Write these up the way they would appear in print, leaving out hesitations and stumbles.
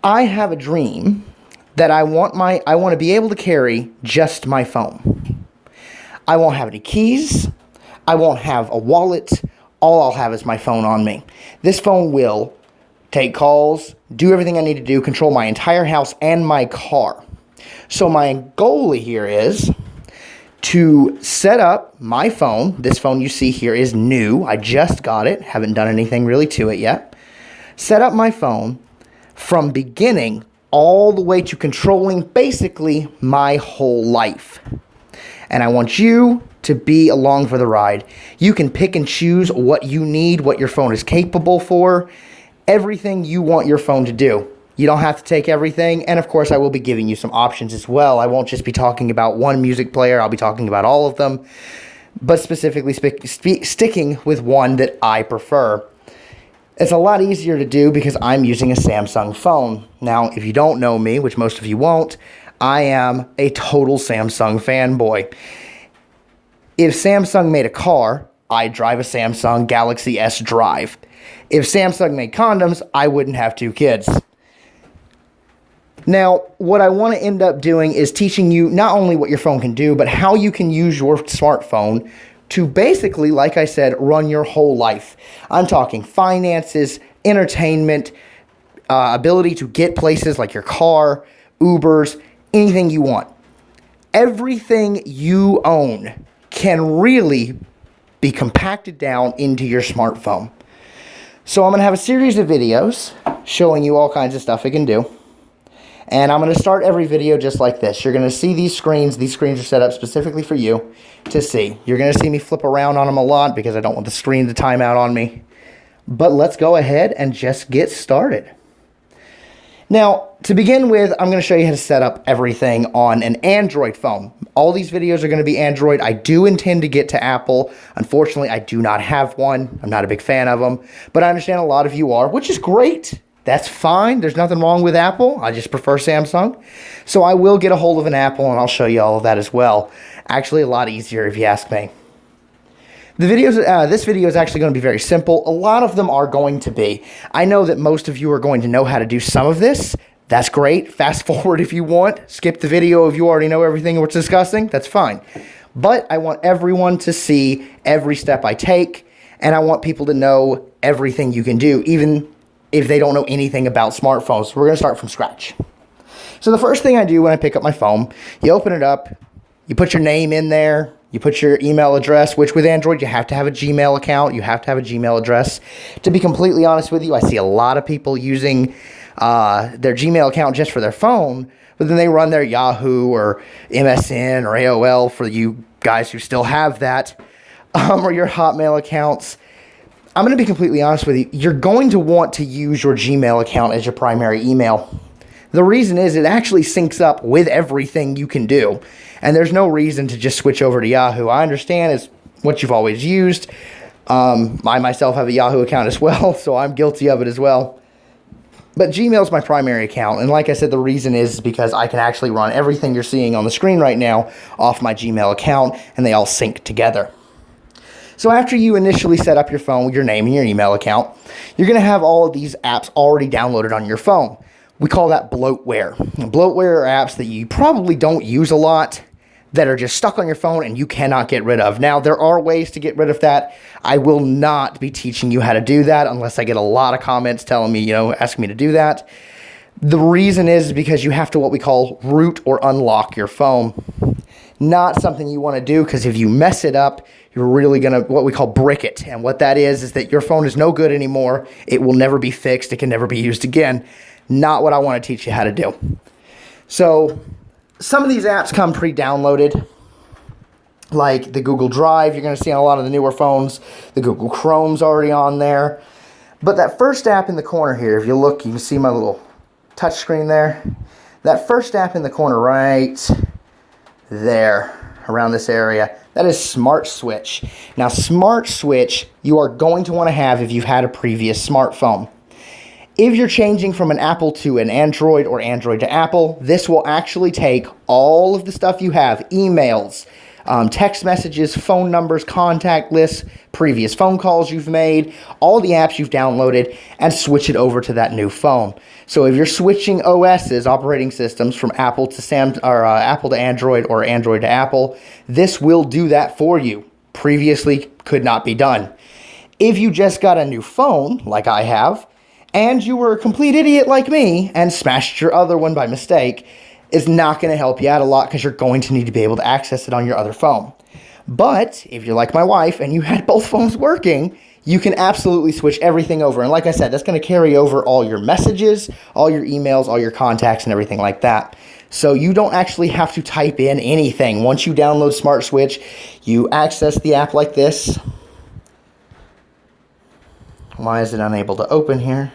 I have a dream that I want to be able to carry just my phone. I won't have any keys. I won't have a wallet. All I'll have is my phone on me. This phone will take calls, do everything I need to do, control my entire house and my car. So my goal here is to set up my phone. This phone you see here is new. I just got it. Haven't done anything really to it yet. Set up my phone from beginning all the way to controlling basically my whole life. And I want you to be along for the ride. You can pick and choose what you need, what your phone is capable for, everything you want your phone to do. You don't have to take everything, and of course I will be giving you some options as well. I won't just be talking about one music player, I'll be talking about all of them, but specifically sticking with one that I prefer. It's a lot easier to do because I'm using a Samsung phone. Now, if you don't know me, which most of you won't, I am a total Samsung fanboy. If Samsung made a car, I'd drive a Samsung Galaxy S Drive. If Samsung made condoms, I wouldn't have 2 kids. Now, what I want to end up doing is teaching you not only what your phone can do, but how you can use your smartphone to basically, like I said, run your whole life. I'm talking finances, entertainment, ability to get places like your car, Ubers, anything you want. Everything you own can really be compacted down into your smartphone. So I'm going to have a series of videos showing you all kinds of stuff it can do. And I'm going to start every video just like this. You're going to see these screens. These screens are set up specifically for you to see. You're going to see me flip around on them a lot because I don't want the screen to time out on me. But let's go ahead and just get started. Now, to begin with, I'm going to show you how to set up everything on an Android phone. All these videos are going to be Android. I do intend to get to Apple. Unfortunately, I do not have one. I'm not a big fan of them. But I understand a lot of you are, which is great. That's fine. There's nothing wrong with Apple. I just prefer Samsung. So I will get a hold of an Apple, and I'll show you all of that as well. Actually, a lot easier if you ask me. This video is actually going to be very simple. A lot of them are going to be. I know that most of you are going to know how to do some of this. That's great. Fast forward if you want. Skip the video if you already know everything we're discussing. That's fine. But I want everyone to see every step I take, and I want people to know everything you can do, even if they don't know anything about smartphones. So we're going to start from scratch. So the first thing I do when I pick up my phone, you open it up, you put your name in there, you put your email address, which with Android, you have to have a Gmail account. You have to have a Gmail address. To be completely honest with you, I see a lot of people using their Gmail account just for their phone, but then they run their Yahoo or MSN or AOL for you guys who still have that, or your Hotmail accounts. I'm going to be completely honest with you. You're going to want to use your Gmail account as your primary email. The reason is it actually syncs up with everything you can do. And there's no reason to just switch over to Yahoo. I understand it's what you've always used. I myself have a Yahoo account as well, so I'm guilty of it as well. But Gmail is my primary account. And like I said, the reason is because I can actually run everything you're seeing on the screen right now off my Gmail account, and they all sync together. So after you initially set up your phone with your name and your email account, you're going to have all of these apps already downloaded on your phone. We call that bloatware. Bloatware are apps that you probably don't use a lot, that are just stuck on your phone and you cannot get rid of. Now, there are ways to get rid of that. I will not be teaching you how to do that unless I get a lot of comments telling me, asking me to do that. The reason is because you have to what we call root or unlock your phone. Not something you want to do, because if you mess it up, you're really going to what we call brick it. And what that is that your phone is no good anymore. It will never be fixed. It can never be used again. Not what I want to teach you how to do. So some of these apps come pre-downloaded, like the Google Drive. You're going to see on a lot of the newer phones. The Google Chrome's already on there. But that first app in the corner here, if you look, you can see my little touch screen there. That first app in the corner right there, around this area, that is Smart Switch. Now, Smart Switch, you are going to want to have if you've had a previous smartphone. If you're changing from an Apple to an Android or Android to Apple, this will actually take all of the stuff you have, emails, text messages, phone numbers, contact lists, previous phone calls you've made, all the apps you've downloaded, and switch it over to that new phone. So if you're switching OSs, operating systems, from Apple to Apple to Android or Android to Apple, this will do that for you. Previously could not be done. If you just got a new phone, like I have, and you were a complete idiot like me and smashed your other one by mistake, it's not going to help you out a lot because you're going to need to be able to access it on your other phone. But if you're like my wife and you had both phones working, you can absolutely switch everything over. And like I said, that's going to carry over all your messages, all your emails, all your contacts, and everything like that. So you don't actually have to type in anything. Once you download Smart Switch, you access the app like this. Why is it unable to open here?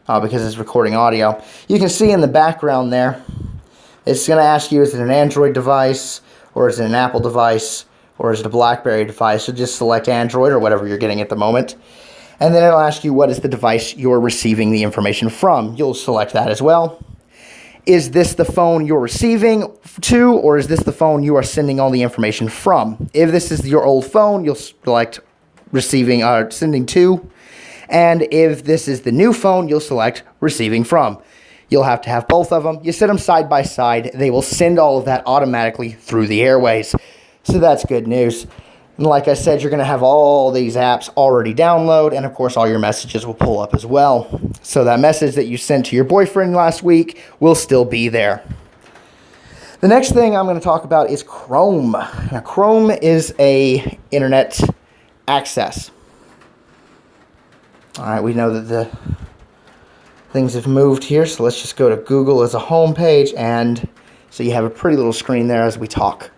Oh, because it's recording audio. You can see in the background there, it's going to ask you, is it an Android device, or is it an Apple device, or is it a BlackBerry device? So just select Android or whatever you're getting at the moment. And then it'll ask you what is the device you're receiving the information from. You'll select that as well. Is this the phone you're receiving to, or is this the phone you are sending all the information from? If this is your old phone, you'll select sending to. And if this is the new phone, you'll select receiving from. You'll have to have both of them. You set them side by side. They will send all of that automatically through the airways. So that's good news. And like I said, you're going to have all these apps already download, and of course all your messages will pull up as well. So that message that you sent to your boyfriend last week will still be there. The next thing I'm going to talk about is Chrome. Now, Chrome is a internet access. All right, we know that the things have moved here, so let's just go to Google as a home page, and so you have a pretty little screen there as we talk.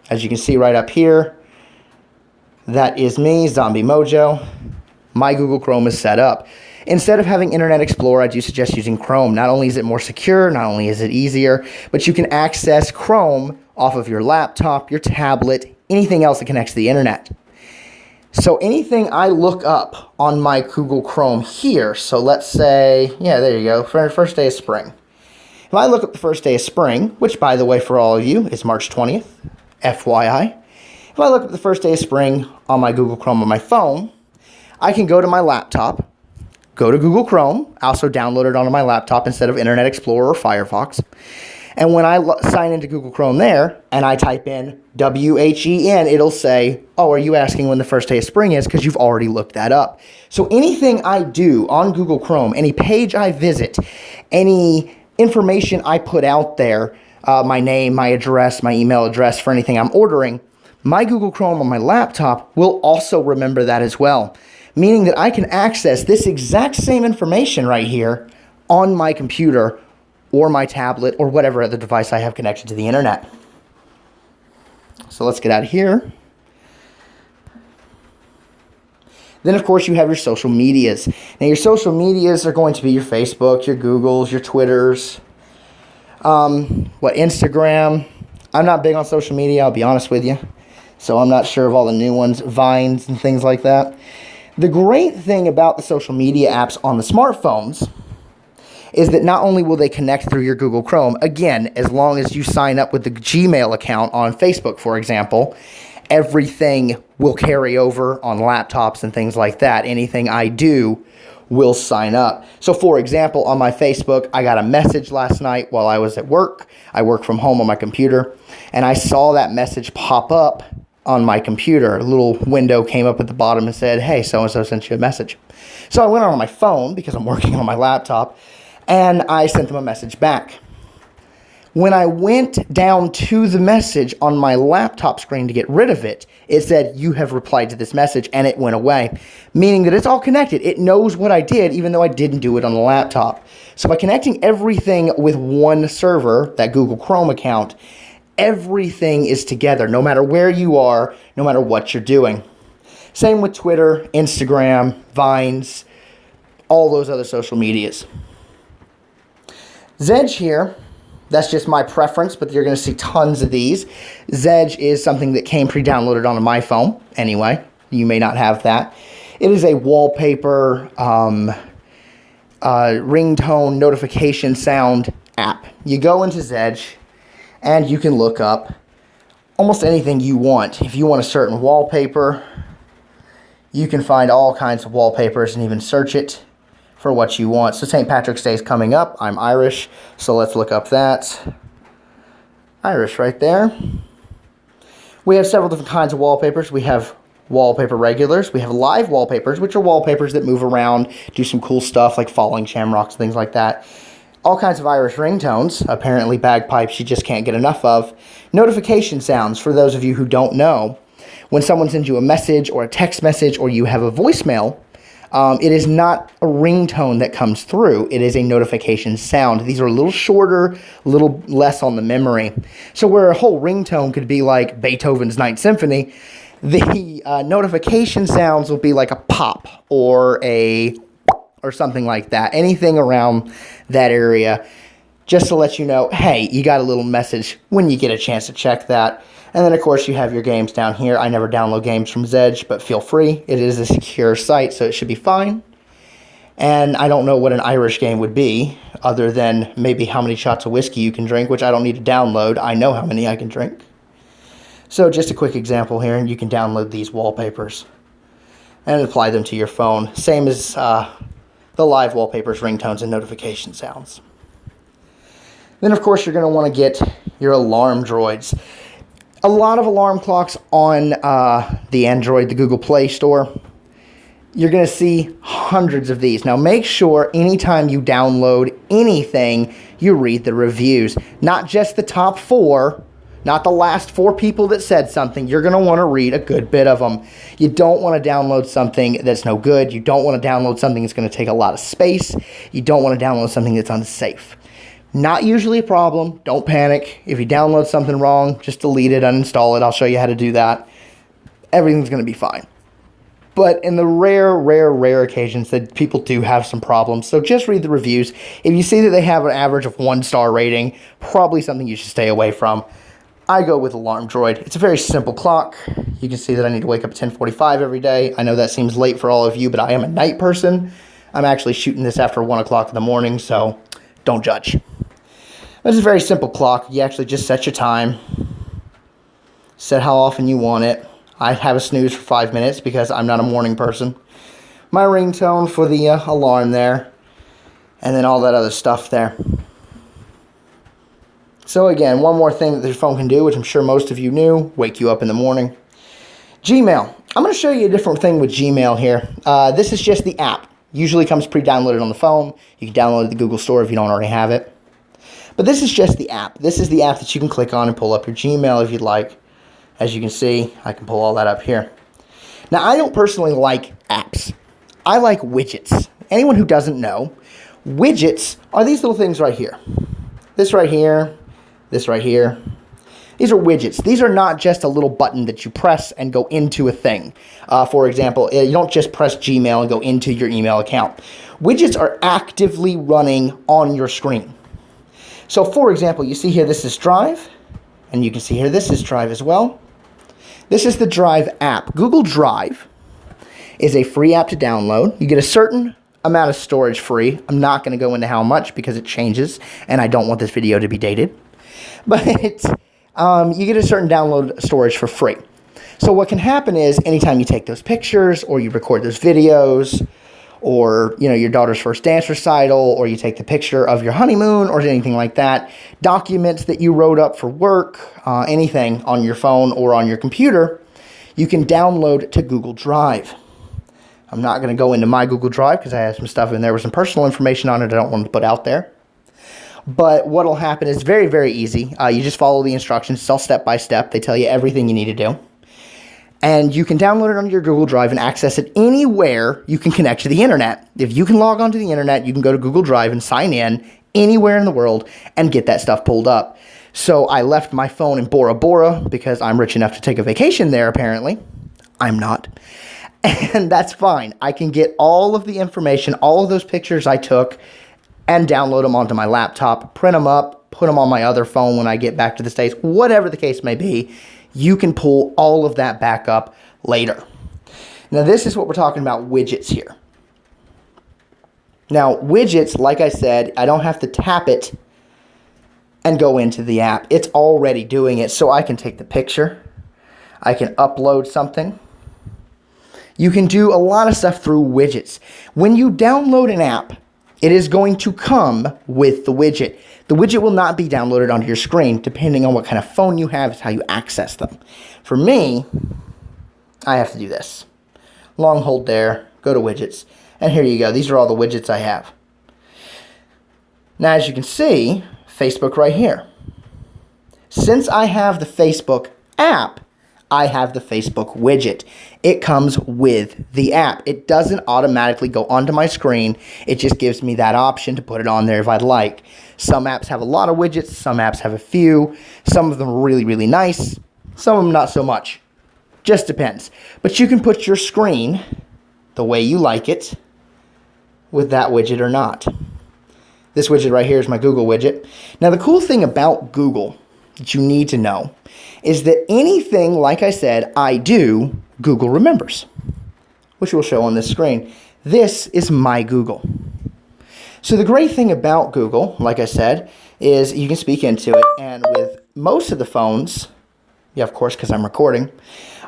As you can see right up here, that is me, Zombie Mojo. My Google Chrome is set up. Instead of having Internet Explorer, I do suggest using Chrome. Not only is it more secure, not only is it easier, but you can access Chrome off of your laptop, your tablet, anything else that connects to the internet. So anything I look up on my Google Chrome here, so let's say, yeah, there you go, first day of spring. If I look up the first day of spring, which by the way for all of you is March 20th, FYI. If I look up the first day of spring on my Google Chrome on my phone, I can go to my laptop, go to Google Chrome, also download it onto my laptop instead of Internet Explorer or Firefox. And when I sign into Google Chrome there, and I type in WHEN, it'll say, oh, are you asking when the first day of spring is? Because you've already looked that up. So anything I do on Google Chrome, any page I visit, any information I put out there, my name, my address, my email address for anything I'm ordering, my Google Chrome on my laptop will also remember that as well. Meaning that I can access this exact same information right here on my computer or my tablet, or whatever other device I have connected to the internet. So let's get out of here. Then, of course, you have your social medias. Now, your social medias are going to be your Facebook, your Googles, your Twitters, Instagram. I'm not big on social media, I'll be honest with you. So I'm not sure of all the new ones, Vines and things like that. The great thing about the social media apps on the smartphones is that not only will they connect through your Google Chrome, again, as long as you sign up with the Gmail account on Facebook, for example, everything will carry over on laptops and things like that. Anything I do will sign up. So, for example, on my Facebook, I got a message last night while I was at work. I work from home on my computer, and I saw that message pop up on my computer. A little window came up at the bottom and said, hey, so-and-so sent you a message. So I went on my phone, because I'm working on my laptop, and I sent them a message back. When I went down to the message on my laptop screen to get rid of it, it said, you have replied to this message, and it went away. Meaning that it's all connected. It knows what I did, even though I didn't do it on the laptop. So by connecting everything with one server, that Google Chrome account, everything is together, no matter where you are, no matter what you're doing. Same with Twitter, Instagram, Vines, all those other social medias. Zedge here, that's just my preference, but you're going to see tons of these. Zedge is something that came pre-downloaded onto my phone. Anyway, you may not have that. It is a wallpaper, ringtone notification sound app. You go into Zedge, and you can look up almost anything you want. If you want a certain wallpaper, you can find all kinds of wallpapers and even search it for what you want. So St. Patrick's Day is coming up. I'm Irish, so let's look up that. Irish right there. We have several different kinds of wallpapers. We have wallpaper regulars. We have live wallpapers, which are wallpapers that move around, do some cool stuff like falling shamrocks, things like that. All kinds of Irish ringtones, apparently bagpipes you just can't get enough of. Notification sounds, for those of you who don't know. When someone sends you a message or a text message or you have a voicemail, it is not a ringtone that comes through. It is a notification sound. These are a little shorter, a little less on the memory. So where a whole ringtone could be like Beethoven's Ninth Symphony, the notification sounds will be like a pop or something like that. Anything around that area, just to let you know, hey, you got a little message when you get a chance to check that. And then, of course, you have your games down here. I never download games from Zedge, but feel free. It is a secure site, so it should be fine. And I don't know what an Irish game would be, other than maybe how many shots of whiskey you can drink, which I don't need to download. I know how many I can drink. So just a quick example here, and you can download these wallpapers and apply them to your phone. Same as the live wallpapers, ringtones, and notification sounds. Then, of course, you're going to want to get your alarm droids. A lot of alarm clocks on the Android, the Google Play Store. You're going to see hundreds of these. Now, make sure anytime you download anything, you read the reviews. Not just the top 4, not the last 4 people that said something. You're going to want to read a good bit of them. You don't want to download something that's no good. You don't want to download something that's going to take a lot of space. You don't want to download something that's unsafe. Not usually a problem. Don't panic. If you download something wrong, just delete it, uninstall it. I'll show you how to do that. Everything's going to be fine. But in the rare occasions that people do have some problems, so just read the reviews. If you see that they have an average of 1-star rating, probably something you should stay away from. I go with Alarm Droid. It's a very simple clock. You can see that I need to wake up at 10:45 every day. I know that seems late for all of you, but I am a night person. I'm actually shooting this after 1 o'clock in the morning, so don't judge. It's a very simple clock. You actually just set your time, set how often you want it. I have a snooze for 5 minutes because I'm not a morning person. My ringtone for the alarm there, and then all that other stuff there. So again, one more thing that your phone can do, which I'm sure most of you knew, wake you up in the morning. Gmail. I'm going to show you a different thing with Gmail here. This is just the app. Usually comes pre-downloaded on the phone. You can download it at the Google Store if you don't already have it. But this is just the app. This is the app that you can click on and pull up your Gmail if you'd like. As you can see, I can pull all that up here. Now, I don't personally like apps. I like widgets. Anyone who doesn't know, widgets are these little things right here. This right here, this right here. These are widgets. These are not just a little button that you press and go into a thing. For example, you don't just press Gmail and go into your email account. Widgets are actively running on your screen. So, for example, you see here this is Drive, and you can see here this is Drive as well. This is the Drive app. Google Drive is a free app to download. You get a certain amount of storage free. I'm not going to go into how much because it changes, and I don't want this video to be dated. But you get a certain download storage for free. So what can happen is anytime you take those pictures or you record those videos, or your daughter's first dance recital, or you take the picture of your honeymoon or anything like that, documents that you wrote up for work, anything on your phone or on your computer, you can download to Google Drive. I'm not going to go into my Google Drive because I have some stuff in there with some personal information on it I don't want to put out there. But what will happen is very, very easy. You just follow the instructions. It's all step by step. They tell you everything you need to do. And you can download it onto your Google Drive and access it anywhere you can connect to the internet. If you can log onto the internet, you can go to Google Drive and sign in anywhere in the world and get that stuff pulled up. So I left my phone in Bora Bora because I'm rich enough to take a vacation there, apparently. I'm not. And that's fine. I can get all of the information, all of those pictures I took, and download them onto my laptop, print them up, put them on my other phone when I get back to the States, whatever the case may be. You can pull all of that back up later. Now, this is what we're talking about, widgets here. Now, widgets, like I said, I don't have to tap it and go into the app. It's already doing it, so I can take the picture. I can upload something. You can do a lot of stuff through widgets. When you download an app, it is going to come with the widget. The widget will not be downloaded onto your screen. Depending on what kind of phone you have is how you access them. For me, I have to do this. Long hold there, go to widgets, and here you go. These are all the widgets I have. Now, as you can see, Facebook right here. Since I have the Facebook app, I have the Facebook widget. It comes with the app. It doesn't automatically go onto my screen. It just gives me that option to put it on there if I'd like. Some apps have a lot of widgets. Some apps have a few. Some of them are really, really nice. Some of them not so much. Just depends. But you can put your screen the way you like it with that widget or not. This widget right here is my Google widget. Now, the cool thing about Google that you need to know is that anything, like I said, I do, Google remembers, which will show on this screen. This is my Google. So the great thing about Google, like I said, is you can speak into it, and with most of the phones, yeah, of course, because I'm recording,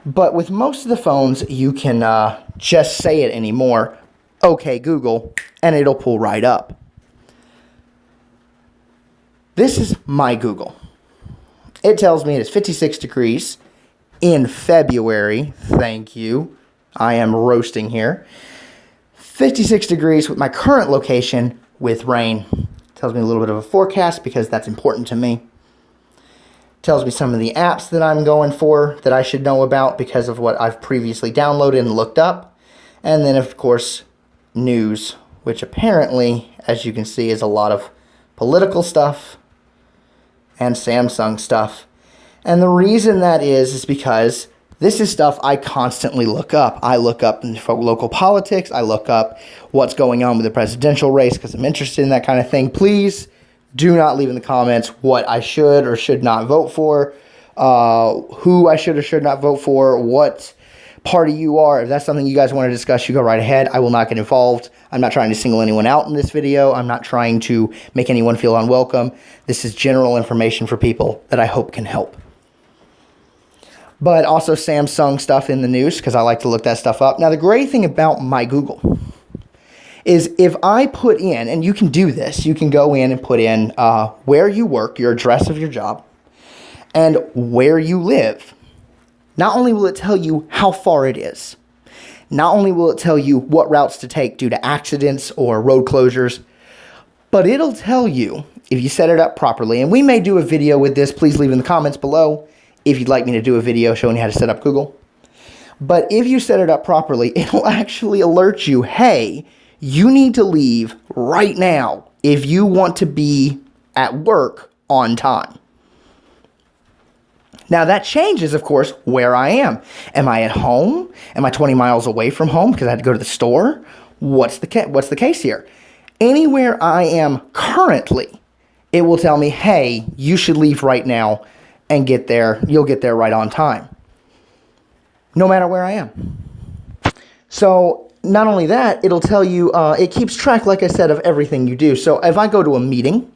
but with most of the phones, you can just say it anymore, okay, Google, and it'll pull right up. This is my Google. It tells me it is 56 degrees in February. Thank you. I am roasting here. 56 degrees with my current location with rain. Tells me a little bit of a forecast because that's important to me. Tells me some of the apps that I'm going for that I should know about because of what I've previously downloaded and looked up. And then, of course, news, which apparently, as you can see, is a lot of political stuff and Samsung stuff. And the reason that is because this is stuff I constantly look up. I look up local politics. I look up what's going on with the presidential race because I'm interested in that kind of thing. Please do not leave in the comments what I should or should not vote for, who I should or should not vote for, what party you are. If that's something you guys want to discuss, you go right ahead. I will not get involved. I'm not trying to single anyone out in this video. I'm not trying to make anyone feel unwelcome. This is general information for people that I hope can help. But also Samsung stuff in the news because I like to look that stuff up. Now, the great thing about my Google is if I put in, and you can do this, you can go in and put in where you work, your address of your job, and where you live. Not only will it tell you how far it is, not only will it tell you what routes to take due to accidents or road closures, but it'll tell you if you set it up properly. And we may do a video with this. Please leave in the comments below if you'd like me to do a video showing you how to set up Google. But if you set it up properly, it'll actually alert you, hey, you need to leave right now if you want to be at work on time. Now, that changes, of course, where I am. Am I at home? Am I 20 miles away from home because I had to go to the store? What's the case here? Anywhere I am currently, it will tell me, hey, you should leave right now and get there. You'll get there right on time, no matter where I am. So not only that, it'll tell you, it keeps track, like I said, of everything you do. So if I go to a meeting,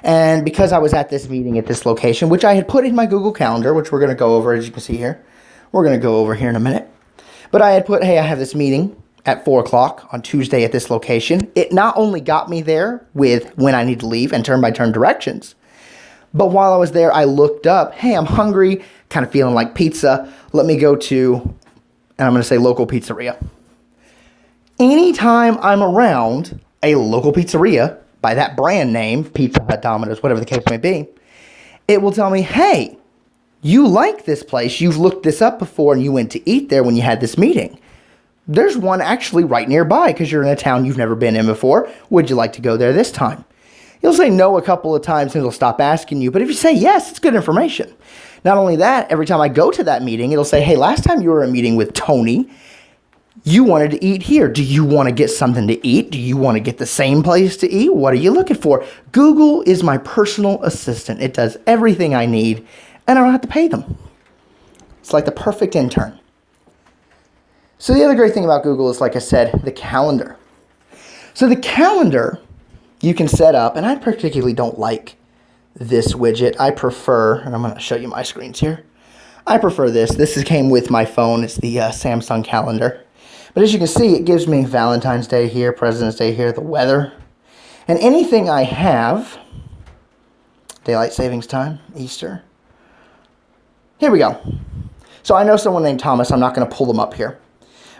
and because I was at this meeting at this location, which I had put in my Google Calendar, which we're going to go over, as you can see here. We're going to go over here in a minute. But I had put, hey, I have this meeting at 4 o'clock on Tuesday at this location. It not only got me there with when I need to leave and turn-by-turn directions, but while I was there, I looked up, hey, I'm hungry, kind of feeling like pizza. Let me go to, and I'm going to say local pizzeria. Anytime I'm around a local pizzeria, by that brand name, Pizza Hut, Domino's, whatever the case may be, it will tell me, hey, you like this place. You've looked this up before and you went to eat there when you had this meeting. There's one actually right nearby because you're in a town you've never been in before. Would you like to go there this time? You'll say no a couple of times and it'll stop asking you. But if you say yes, it's good information. Not only that, every time I go to that meeting, it'll say, hey, last time you were in a meeting with Tony, you wanted to eat here. Do you want to get something to eat? Do you want to get the same place to eat? What are you looking for? Google is my personal assistant. It does everything I need, and I don't have to pay them. It's like the perfect intern. So the other great thing about Google is, like I said, the calendar. So the calendar you can set up, and I particularly don't like this widget. I prefer, and I'm going to show you my screens here. I prefer this. This came with my phone. It's the Samsung calendar. But as you can see, it gives me Valentine's Day here, President's Day here, the weather. And anything I have, daylight savings time, Easter. Here we go. So I know someone named Thomas. I'm not going to pull them up here.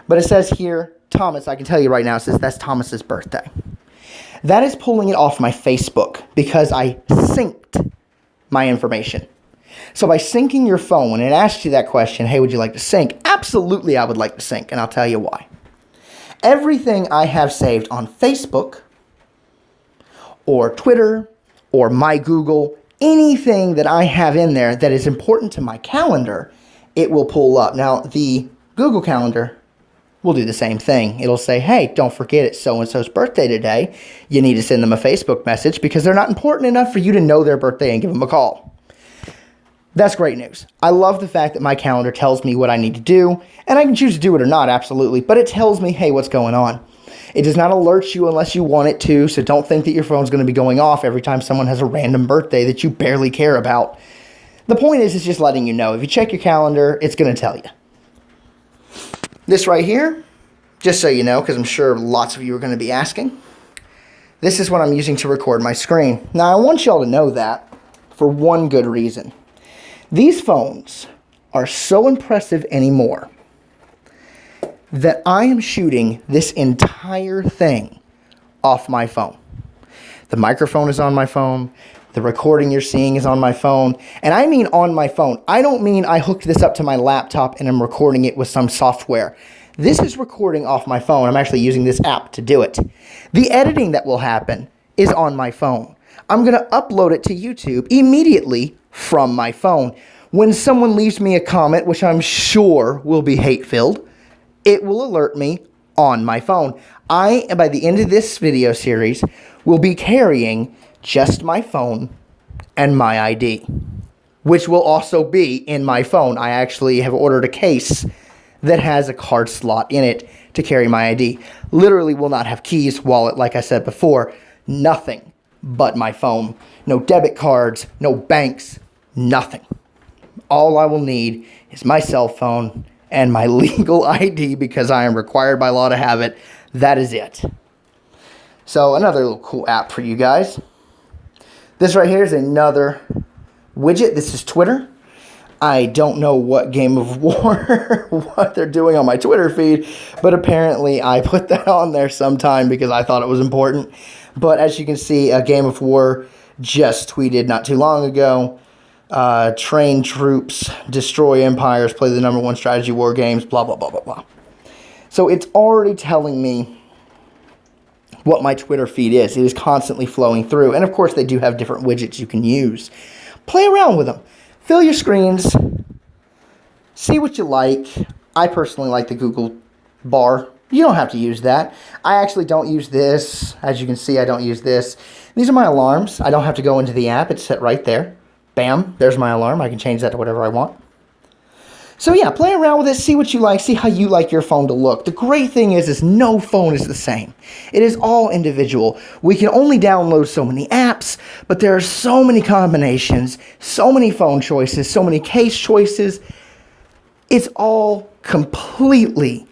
But it says here, Thomas, I can tell you right now, it says that's Thomas's birthday. That is pulling it off my Facebook because I synced my information. So by syncing your phone, when it asks you that question, hey, would you like to sync? Absolutely, I would like to sync, and I'll tell you why. Everything I have saved on Facebook or Twitter or my Google, anything that I have in there that is important to my calendar, it will pull up. Now, the Google Calendar will do the same thing. It'll say, hey, don't forget it's so-and-so's birthday today. You need to send them a Facebook message because they're not important enough for you to know their birthday and give them a call. That's great news. I love the fact that my calendar tells me what I need to do, and I can choose to do it or not, absolutely, but it tells me, hey, what's going on. It does not alert you unless you want it to, so don't think that your phone's going to be going off every time someone has a random birthday that you barely care about. The point is, it's just letting you know. If you check your calendar, it's going to tell you. This right here, just so you know, because I'm sure lots of you are going to be asking, this is what I'm using to record my screen. Now, I want y'all to know that for one good reason. These phones are so impressive anymore that I am shooting this entire thing off my phone. The microphone is on my phone. The recording you're seeing is on my phone. And I mean on my phone. I don't mean I hooked this up to my laptop and I'm recording it with some software. This is recording off my phone. I'm actually using this app to do it. The editing that will happen is on my phone. I'm going to upload it to YouTube immediately from my phone. When someone leaves me a comment, which I'm sure will be hate-filled, it will alert me on my phone. By the end of this video series, will be carrying just my phone and my ID, which will also be in my phone. I actually have ordered a case that has a card slot in it to carry my ID. Literally will not have keys, wallet, like I said before, nothing but my phone. No debit cards, no banks, nothing. All I will need is my cell phone and my legal ID because I am required by law to have it. That is it. So another little cool app for you guys. This right here is another widget. This is Twitter. I don't know what Game of War, what they're doing on my Twitter feed, but apparently I put that on there sometime because I thought it was important. But as you can see, a Game of War just tweeted not too long ago, train troops, destroy empires, play the #1 strategy war games, blah, blah, blah, blah, blah. So it's already telling me what my Twitter feed is. It is constantly flowing through. And of course, they do have different widgets you can use. Play around with them. Fill your screens. See what you like. I personally like the Google bar. You don't have to use that. I actually don't use this. As you can see, I don't use this. These are my alarms. I don't have to go into the app. It's set right there. Bam, there's my alarm. I can change that to whatever I want. So yeah, play around with it, see what you like, see how you like your phone to look. The great thing is no phone is the same. It is all individual. We can only download so many apps, but there are so many combinations, so many phone choices, so many case choices. It's all completely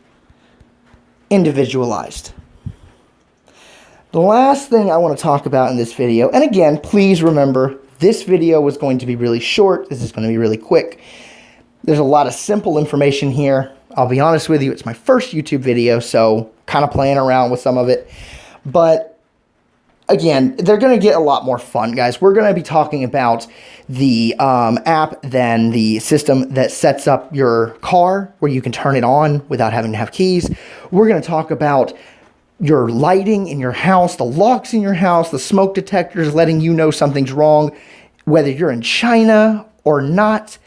individualized. The last thing I want to talk about in this video, and again, please remember, this video was going to be really short. This is going to be really quick. There's a lot of simple information here. I'll be honest with you, it's my first YouTube video, so kind of playing around with some of it. But again, they're going to get a lot more fun, guys. We're going to be talking about the app, then the system that sets up your car, where you can turn it on without having to have keys. We're going to talk about your lighting in your house, the locks in your house, the smoke detectors letting you know something's wrong, whether you're in China or not.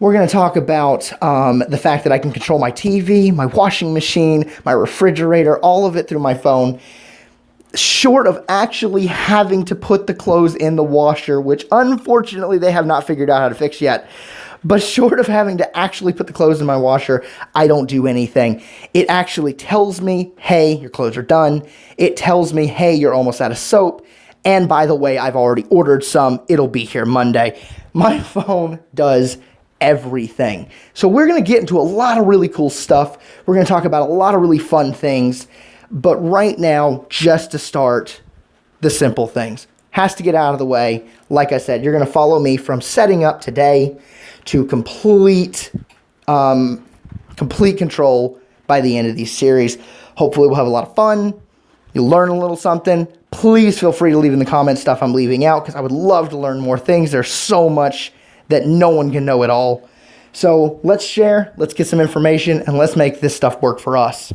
We're going to talk about the fact that I can control my TV, my washing machine, my refrigerator, all of it through my phone. Short of actually having to put the clothes in the washer, which unfortunately they have not figured out how to fix yet. But short of having to actually put the clothes in my washer, I don't do anything. It actually tells me, hey, your clothes are done. It tells me, hey, you're almost out of soap. And by the way, I've already ordered some. It'll be here Monday. My phone does everything. So we're going to get into a lot of really cool stuff. We're going to talk about a lot of really fun things. But right now, just to start, the simple things. Has to get out of the way. Like I said, you're going to follow me from setting up today to complete control by the end of these series. Hopefully we'll have a lot of fun. You'll learn a little something. Please feel free to leave in the comments stuff I'm leaving out because I would love to learn more things. There's so much that no one can know it all. So let's share, let's get some information, and let's make this stuff work for us.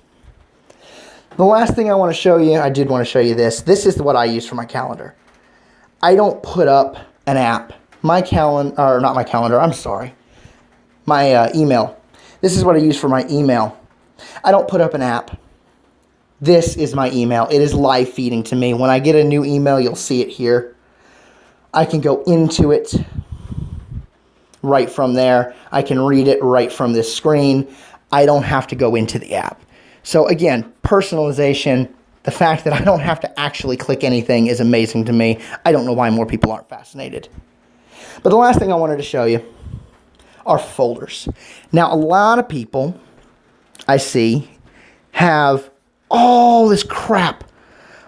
The last thing I want to show you, I did want to show you this. This is what I use for my calendar. I don't put up an app. My calendar, or not my calendar, I'm sorry. My email. This is what I use for my email. I don't put up an app. This is my email. It is live feeding to me. When I get a new email, you'll see it here. I can go into it right from there. I can read it right from this screen. I don't have to go into the app. So again, personalization, the fact that I don't have to actually click anything is amazing to me. I don't know why more people aren't fascinated. But the last thing I wanted to show you are folders. Now, a lot of people I see have all this crap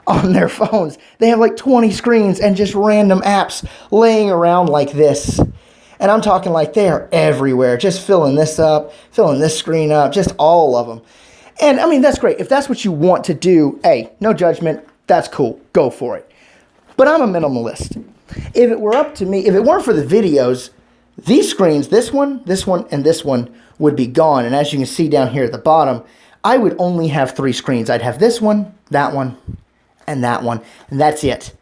on their phones. They have like 20 screens and just random apps laying around like this. And I'm talking like they're everywhere, just filling this up, filling this screen up, just all of them. And I mean, that's great. If that's what you want to do, hey, no judgment, that's cool. Go for it. But I'm a minimalist. If it were up to me, if it weren't for the videos, these screens, this one, and this one would be gone. And as you can see down here at the bottom, I would only have 3 screens. I'd have this one, and that one, and that's it.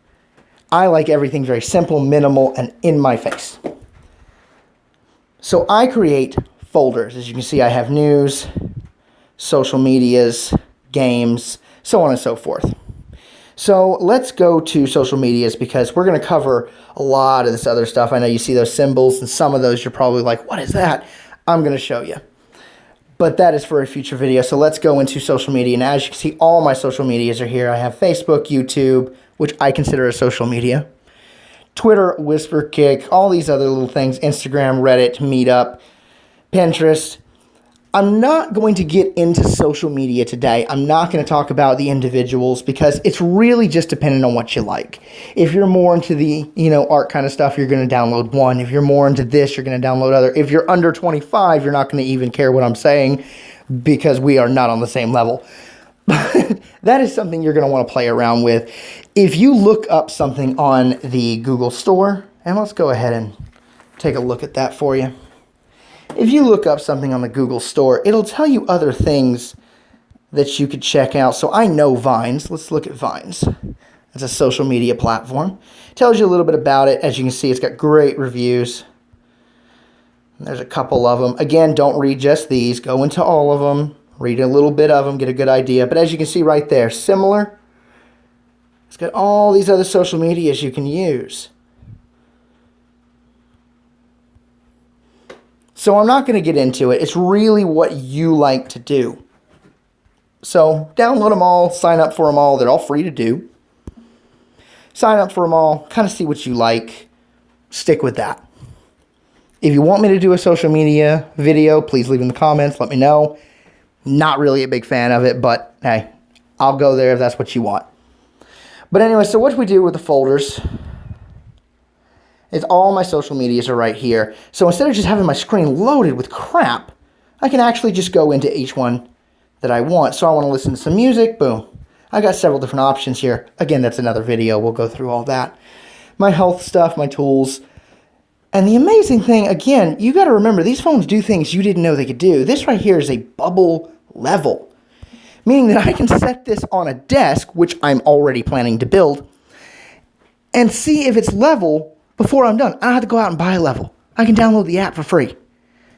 I like everything very simple, minimal, and in my face. So I create folders. As you can see, I have news, social medias, games, so on and so forth. So let's go to social medias because we're going to cover a lot of this other stuff. I know you see those symbols, and some of those you're probably like, what is that? I'm going to show you. But that is for a future video. So let's go into social media. And as you can see, all my social medias are here. I have Facebook, YouTube, which I consider a social media, Twitter, WhisperKick, all these other little things, Instagram, Reddit, Meetup, Pinterest. I'm not going to get into social media today. I'm not going to talk about the individuals because it's really just dependent on what you like. If you're more into the, art kind of stuff, you're going to download one. If you're more into this, you're going to download other. If you're under 25, you're not going to even care what I'm saying because we are not on the same level. That is something you're going to want to play around with. If you look up something on the Google Store, and let's go ahead and take a look at that for you. If you look up something on the Google Store, it'll tell you other things that you could check out. So I know Vines. Let's look at Vines. It's a social media platform. It tells you a little bit about it. As you can see, it's got great reviews. There's a couple of them. Again, don't read just these. Go into all of them. Read a little bit of them. Get a good idea. But as you can see right there, similar. It's got all these other social medias you can use. So I'm not going to get into it. It's really what you like to do. So download them all, sign up for them all. They're all free to do. Sign up for them all, kind of see what you like. Stick with that. If you want me to do a social media video, please leave in the comments. Let me know. Not really a big fan of it, but hey, I'll go there if that's what you want. But anyway, so what do we do with the folders? It's all my social medias are right here. So instead of just having my screen loaded with crap, I can actually just go into each one that I want. So I want to listen to some music, boom. I got several different options here. Again, that's another video. We'll go through all that. My health stuff, my tools. And the amazing thing, again, you got to remember, these phones do things you didn't know they could do. This right here is a bubble level, meaning that I can set this on a desk, which I'm already planning to build, and see if it's level before I'm done. I don't have to go out and buy a level. I can download the app for free.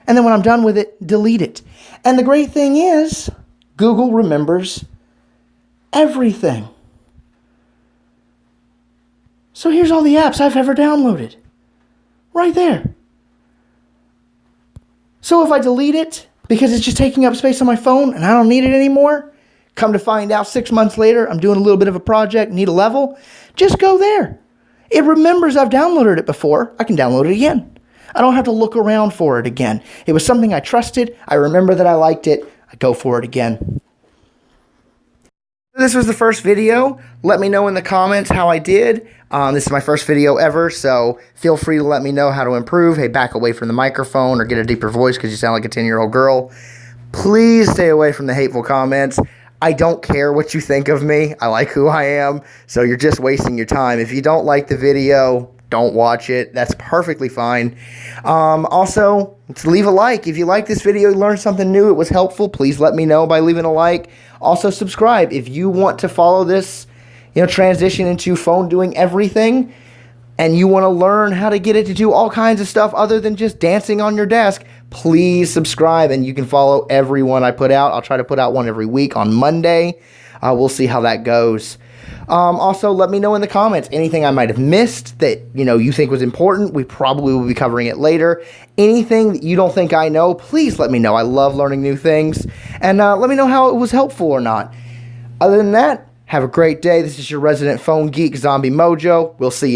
And then when I'm done with it, delete it. And the great thing is, Google remembers everything. So here's all the apps I've ever downloaded. Right there. So if I delete it, because it's just taking up space on my phone and I don't need it anymore, Come to find out 6 months later, I'm doing a little bit of a project, need a level. Just go there. It remembers I've downloaded it before. I can download it again. I don't have to look around for it again. It was something I trusted. I remember that I liked it. I go for it again. This was the first video. Let me know in the comments how I did. This is my first video ever, so feel free to let me know how to improve. Hey, back away from the microphone or get a deeper voice because you sound like a 10-year-old girl. Please stay away from the hateful comments. I don't care what you think of me. I like who I am, so you're just wasting your time. If you don't like the video, don't watch it. That's perfectly fine. Also, leave a like. If you like this video, you learned something new, it was helpful, please let me know by leaving a like. Also, subscribe. If you want to follow this, transition into phone doing everything, and you want to learn how to get it to do all kinds of stuff other than just dancing on your desk, please subscribe, and you can follow every one I put out. I'll try to put out one every week on Monday. We'll see how that goes. Also, let me know in the comments anything I might have missed that you think was important. We probably will be covering it later. Anything that you don't think I know, please let me know. I love learning new things. And let me know how it was helpful or not. Other than that, have a great day. This is your resident phone geek, Zombie Mojo. We'll see you next time.